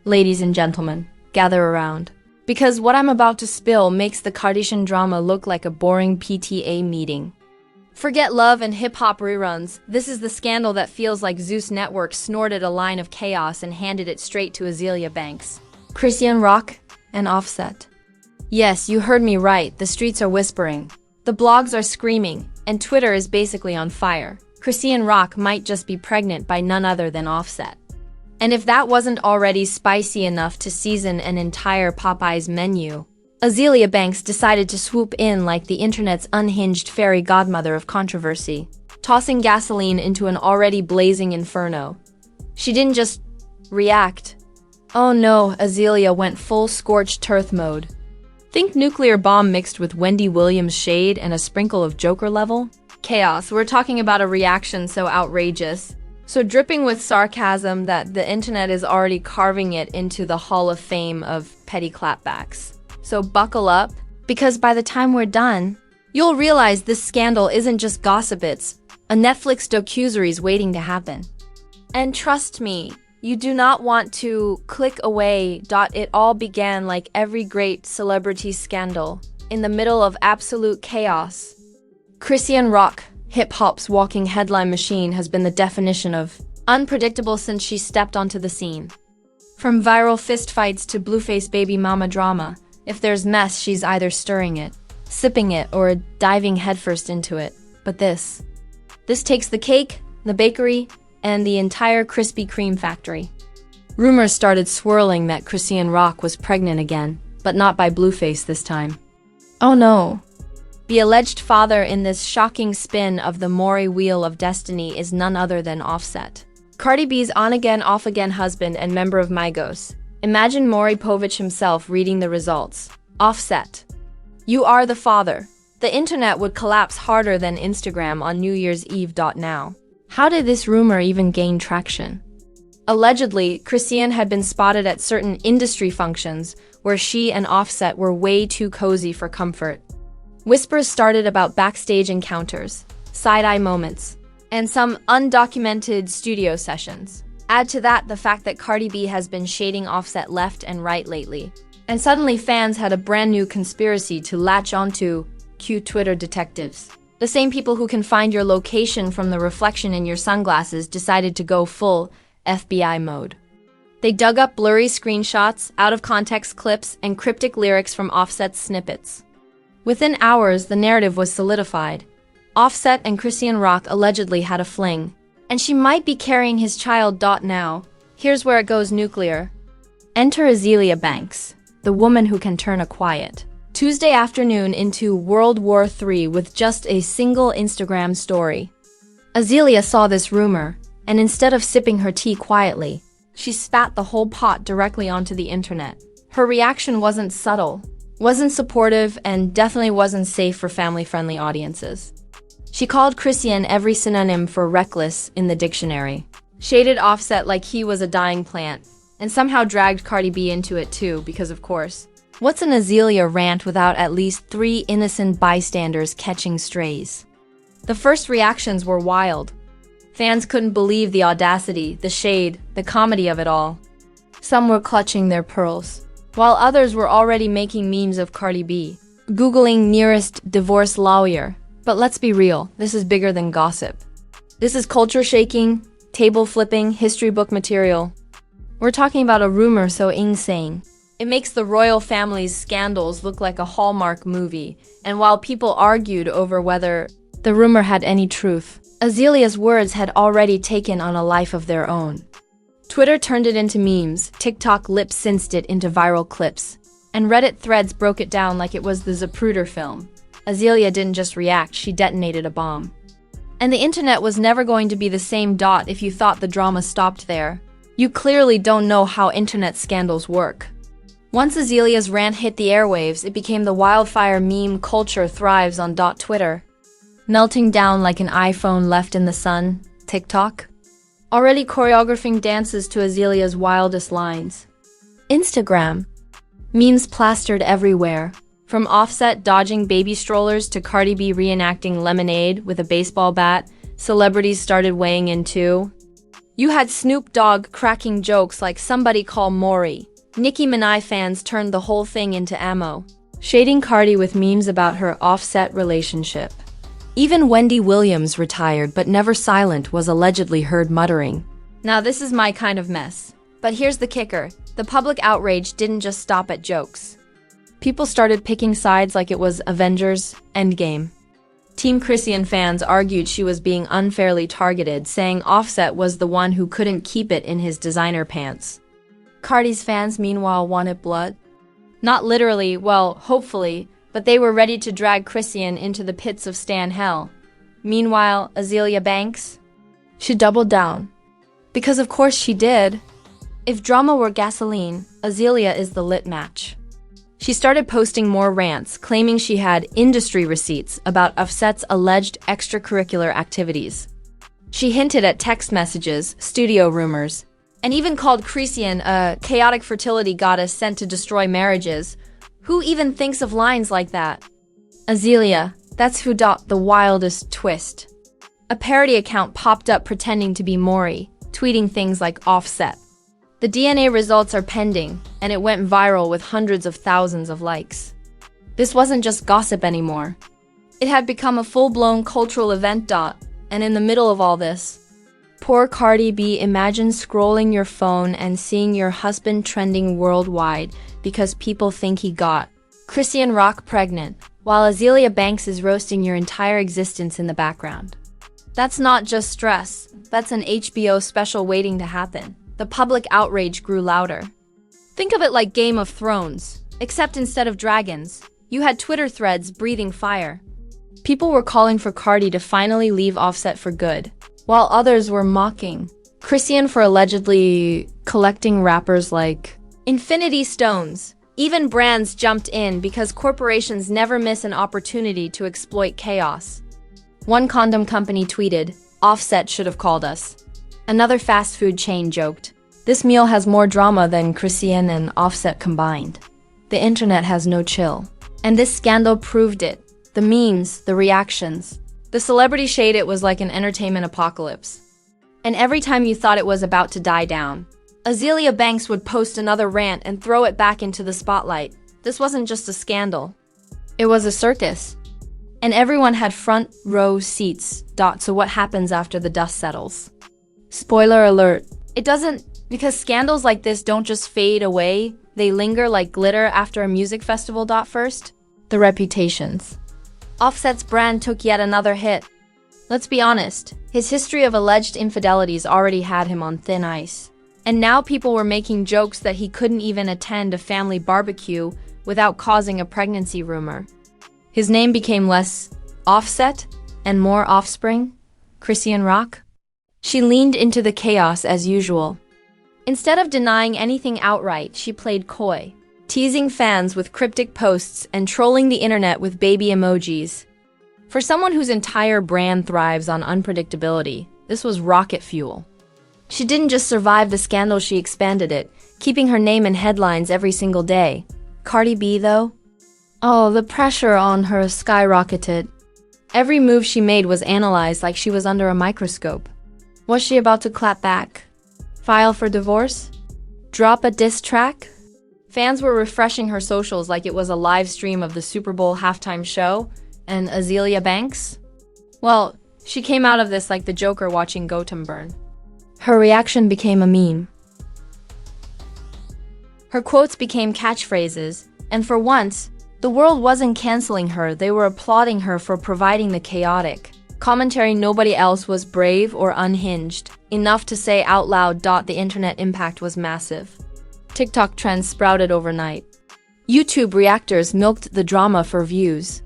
Ladies and gentlemen, gather around. Because what I'm about to spill makes the Kardashian drama look like a boring PTA meeting. Forget love and hip-hop reruns. This is the scandal that feels like Zeus Network snorted a line of chaos and handed it straight to Azealia Banks. Chrisean Rock and Offset. Yes, you heard me right. The streets are whispering. The blogs are screaming, and Twitter is basically on fire. Chrisean Rock might just be pregnant by none other than Offset. And if that wasn't already spicy enough to season an entire Popeyes menu, Azealia Banks decided to swoop in like the internet's unhinged fairy godmother of controversy, tossing gasoline into an already blazing inferno. She didn't just react. Oh no, Azealia went full scorched earth mode. Think nuclear bomb mixed with Wendy Williams shade and a sprinkle of Joker level? Chaos. We're talking about a reaction so outrageous, so dripping with sarcasm that the internet is already carving it into the Hall of Fame of petty clapbacks. So buckle up, because by the time we're done, you'll realize this scandal isn't just gossip, it's a Netflix docuseries waiting to happen. And trust me, you do not want to click away. It all began like every great celebrity scandal, in the middle of absolute chaos. Chrisean Rock, hip-hop's walking headline machine, has been the definition of unpredictable since she stepped onto the scene. From viral fistfights to blueface baby mama drama, if there's mess, she's either stirring it, sipping it, or diving headfirst into it. But this takes the cake, the bakery, and the entire Krispy Kreme factory. Rumors started swirling that Chrisean Rock was pregnant again, but not by Blueface this time. Oh no. The alleged father in this shocking spin of the Maury Wheel of Destiny is none other than Offset, Cardi B's on-again, off-again husband and member of Migos. Imagine Maury Povich himself reading the results. Offset. You are the father. The internet would collapse harder than Instagram on New Year's Eve. Now. How did this rumor even gain traction? Allegedly, Chrisean had been spotted at certain industry functions where she and Offset were way too cozy for comfort. Whispers started about backstage encounters, side-eye moments, and some undocumented studio sessions. Add to that the fact that Cardi B has been shading Offset left and right lately. And suddenly fans had a brand new conspiracy to latch onto cute Twitter detectives. The same people who can find your location from the reflection in your sunglasses decided to go full FBI mode. They dug up blurry screenshots, out-of-context clips, and cryptic lyrics from Offset's snippets. Within hours, the narrative was solidified. Offset and Chrisean Rock allegedly had a fling, and she might be carrying his child. Now, here's where it goes nuclear. Enter Azealia Banks, the woman who can turn a quiet Tuesday afternoon into World War III with just a single Instagram story. Azealia saw this rumor, and instead of sipping her tea quietly, she spat the whole pot directly onto the internet. Her reaction wasn't subtle, wasn't supportive, and definitely wasn't safe for family-friendly audiences. She called Chrisean every synonym for reckless in the dictionary, shaded Offset like he was a dying plant, and somehow dragged Cardi B into it too, because of course. What's an Azealia rant without at least 3 innocent bystanders catching strays? The first reactions were wild. Fans couldn't believe the audacity, the shade, the comedy of it all. Some were clutching their pearls, while others were already making memes of Cardi B, Googling nearest divorce lawyer. But let's be real, this is bigger than gossip. This is culture shaking, table flipping, history book material. We're talking about a rumor so insane. It makes the royal family's scandals look like a Hallmark movie, and while people argued over whether the rumor had any truth, Azealia's words had already taken on a life of their own. Twitter turned it into memes, TikTok lip-synced it into viral clips, and Reddit threads broke it down like it was the Zapruder film. Azealia didn't just react, she detonated a bomb. And the internet was never going to be the same. If you thought the drama stopped there, you clearly don't know how internet scandals work. Once Azealia's rant hit the airwaves, it became the wildfire. Meme culture thrives on Twitter, melting down like an iPhone left in the sun. TikTok already choreographing dances to Azealia's wildest lines. Instagram memes plastered everywhere, from Offset dodging baby strollers to Cardi B reenacting lemonade with a baseball bat. Celebrities started weighing in too. You had Snoop Dogg cracking jokes like somebody call Maury. Nicki Minaj fans turned the whole thing into ammo, shading Cardi with memes about her Offset relationship. Even Wendy Williams, retired but never silent, was allegedly heard muttering, "Now this is my kind of mess." But here's the kicker. The public outrage didn't just stop at jokes. People started picking sides like it was Avengers Endgame. Team Chrisean fans argued she was being unfairly targeted, saying Offset was the one who couldn't keep it in his designer pants. Cardi's fans, meanwhile, wanted blood. Not literally, well, hopefully, but they were ready to drag Chrisean into the pits of Stan hell. Meanwhile, Azealia Banks? She doubled down. Because of course she did. If drama were gasoline, Azealia is the lit match. She started posting more rants, claiming she had industry receipts about Offset's alleged extracurricular activities. She hinted at text messages, studio rumors, and even called Chrisean a chaotic fertility goddess sent to destroy marriages. Who even thinks of lines like that? Azealia, that's who got the wildest twist. A parody account popped up pretending to be Maury, tweeting things like Offset. The DNA results are pending, and it went viral with hundreds of thousands of likes. This wasn't just gossip anymore. It had become a full-blown cultural event. And in the middle of all this, poor Cardi B, imagine scrolling your phone and seeing your husband trending worldwide because people think he got Chrisean Rock pregnant, while Azealia Banks is roasting your entire existence in the background. That's not just stress, that's an HBO special waiting to happen. The public outrage grew louder. Think of it like Game of Thrones, except instead of dragons, you had Twitter threads breathing fire. People were calling for Cardi to finally leave Offset for good, while others were mocking Chrisean for allegedly collecting rappers like Infinity Stones. Even brands jumped in because corporations never miss an opportunity to exploit chaos. One condom company tweeted, "Offset should have called us." Another fast food chain joked, "This meal has more drama than Chrisean and Offset combined." The internet has no chill. And this scandal proved it. The memes, the reactions. The celebrity shade, it was like an entertainment apocalypse. And every time you thought it was about to die down, Azealia Banks would post another rant and throw it back into the spotlight. This wasn't just a scandal. It was a circus. And everyone had front row seats. So what happens after the dust settles? Spoiler alert. It doesn't, because scandals like this don't just fade away, they linger like glitter after a music festival. First, the reputations. Offset's brand took yet another hit. Let's be honest, his history of alleged infidelities already had him on thin ice. And now people were making jokes that he couldn't even attend a family barbecue without causing a pregnancy rumor. His name became less Offset and more Offspring, Chrisean Rock. She leaned into the chaos as usual. Instead of denying anything outright, she played coy, teasing fans with cryptic posts and trolling the internet with baby emojis. For someone whose entire brand thrives on unpredictability, this was rocket fuel. She didn't just survive the scandal, she expanded it, keeping her name in headlines every single day. Cardi B, though? Oh, the pressure on her skyrocketed. Every move she made was analyzed like she was under a microscope. Was she about to clap back? File for divorce? Drop a diss track? Fans were refreshing her socials like it was a live stream of the Super Bowl halftime show. And Azealia Banks? Well, she came out of this like the Joker watching Gotham burn. Her reaction became a meme. Her quotes became catchphrases, and for once, the world wasn't canceling her, they were applauding her for providing the chaotic commentary. Nobody else was brave or unhinged enough to say out loud. The internet impact was massive. TikTok trends sprouted overnight. YouTube reactors milked the drama for views.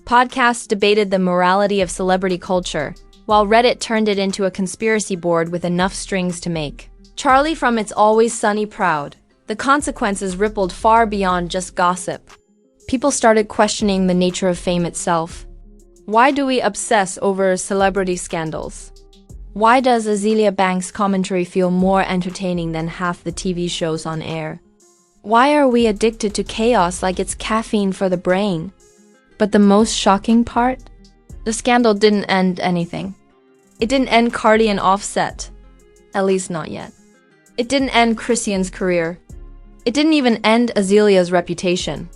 Podcasts debated the morality of celebrity culture, while Reddit turned it into a conspiracy board with enough strings to make Charlie from It's Always Sunny proud. The consequences rippled far beyond just gossip. People started questioning the nature of fame itself. Why do we obsess over celebrity scandals? Why does Azealia Banks' commentary feel more entertaining than half the TV shows on air? Why are we addicted to chaos like it's caffeine for the brain? But the most shocking part? The scandal didn't end anything. It didn't end Cardi and Offset. At least not yet. It didn't end Chrisean's career. It didn't even end Azealia's reputation.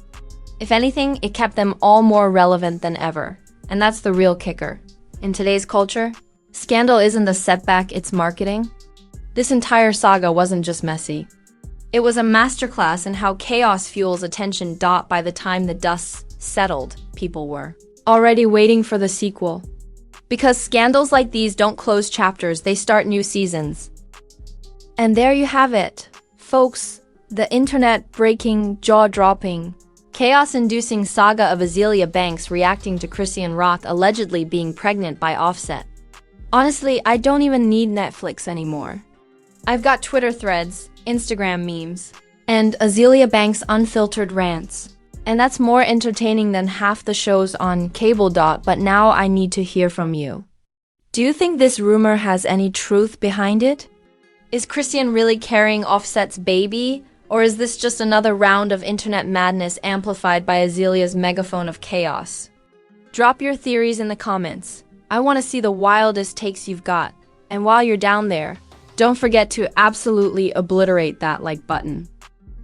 If anything, it kept them all more relevant than ever. And that's the real kicker. In today's culture, scandal isn't the setback, it's marketing. This entire saga wasn't just messy. It was a masterclass in how chaos fuels attention. By the time the dust settled, people were already waiting for the sequel. Because scandals like these don't close chapters, they start new seasons. And there you have it, folks. The internet-breaking, jaw-dropping, chaos-inducing saga of Azealia Banks reacting to Chrisean Roth allegedly being pregnant by Offset. Honestly, I don't even need Netflix anymore. I've got Twitter threads, Instagram memes, and Azealia Banks' unfiltered rants. And that's more entertaining than half the shows on cable. But now I need to hear from you. Do you think this rumor has any truth behind it? Is Chrisean really carrying Offset's baby? Or is this just another round of internet madness amplified by Azealia's megaphone of chaos? Drop your theories in the comments. I want to see the wildest takes you've got. And while you're down there, don't forget to absolutely obliterate that like button.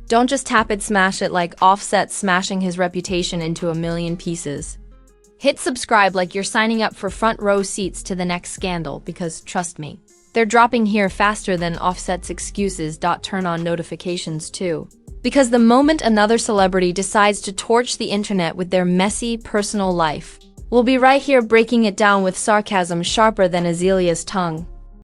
Don't just tap it, smash it like Offset smashing his reputation into a million pieces. Hit subscribe like you're signing up for front row seats to the next scandal, because trust me, they're dropping here faster than Offset's excuses. Turn on notifications too. Because the moment another celebrity decides to torch the internet with their messy personal life, we'll be right here breaking it down with sarcasm sharper than Azealia's tongue.